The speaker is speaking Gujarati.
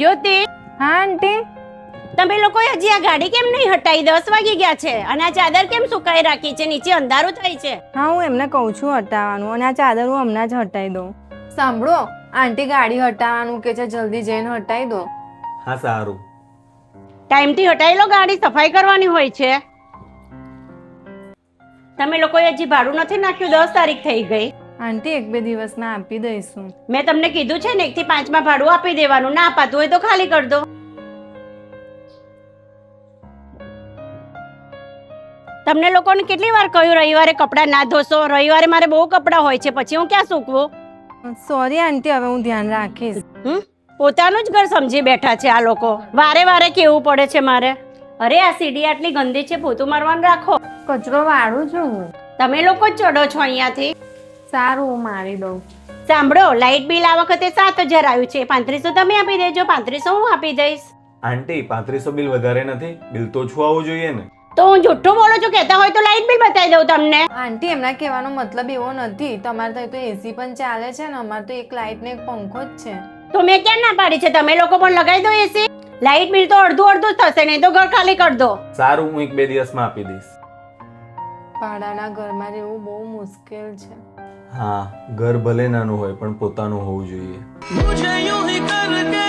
જ્યોતિ, હા આંટી. તમે લોકો હજી આ ગાડી કેમ નહીં હટાઈ? 10 વાગી ગયા છે અને આ ચાદર કેમ સુકાઈ રાખી છે? નીચે અંધારું થાય છે. હા, હું એમને કહું છું હટાવવાનું, અને આ ચાદર હું હમણાં જ હટાવી દઉં. સાંભળો, આંટી ગાડી હટાવવાનું કે છે, જલ્દી જઈને હટાવી દો. હા સારું. ટાઈમથી હટાઈ લો, ગાડી સફાઈ કરવાની હોય છે. તમે લોકોએ હજી ભાડું નથી નાખ્યું, 10 તારીખ થઈ ગઈ. આંટી 1-2 દિવસમાં આપી દઈશું. મેં તમને કીધું છે ને 1 થી 5 માં ભાડું આપી દેવાનું. ના અપાતું હોય તો ખાલી કરી દો. તમને લોકોને કેટલી વાર કહ્યું રવિવારે કપડાં ના ધોશો? રવિવારે મારે બહુ કપડાં હોય છે, પછી હું ક્યાં સૂકવું? સોરી આંટી, હવે હું ધ્યાન રાખીશ. પોતાનું જ ઘર સમજી બેઠા છે આ લોકો. વારે વારે કેવું પડે છે મારે. અરે આ સીડી આટલી ગંદી છે, પોતું મારવાનું રાખો. કચરો વાળું છું હું. તમે લોકો જ ચડો છો અહીંયાથી. સારું, હું મારી દઉં. સાંભળો, લાઇટ બિલ આ વખતે 7,000 આવ્યું છે. 3500 તમે આપી દેજો, 3500 હું આપી દઈશ. આંટી 3500 બિલ વધારે નથી, બિલ તો ઓછું આવવું જોઈએ ને. તો હું જુઠ્ઠું બોલું છું? કહેતા હોય તો લાઇટ બિલ બતાવી દઉં તમને. આંટી, એમના કહેવાનો મતલબ એવો નથી. તમારે ત્યાં તો એસી પણ ચાલે છે ને, અમારે તો એક લાઇટ ને એક પંખો જ છે. તો મેં ક્યાં ના પાડી છે? તમે લોકો પણ લગાવી દો એસી. લાઇટ બિલ તો અડધું અડધું જ થશે, નહીં તો ઘર ખાલી કરી દો. સારું, હું 1-2 દિવસમાં આપી દઈશ. ભાડાના ઘરમાં રહેવું બહુ મુશ્કેલ છે. હા, ઘર ભલે નાનું હોય પણ પોતાનું હોવું જોઈએ. मुझे यूं ही करके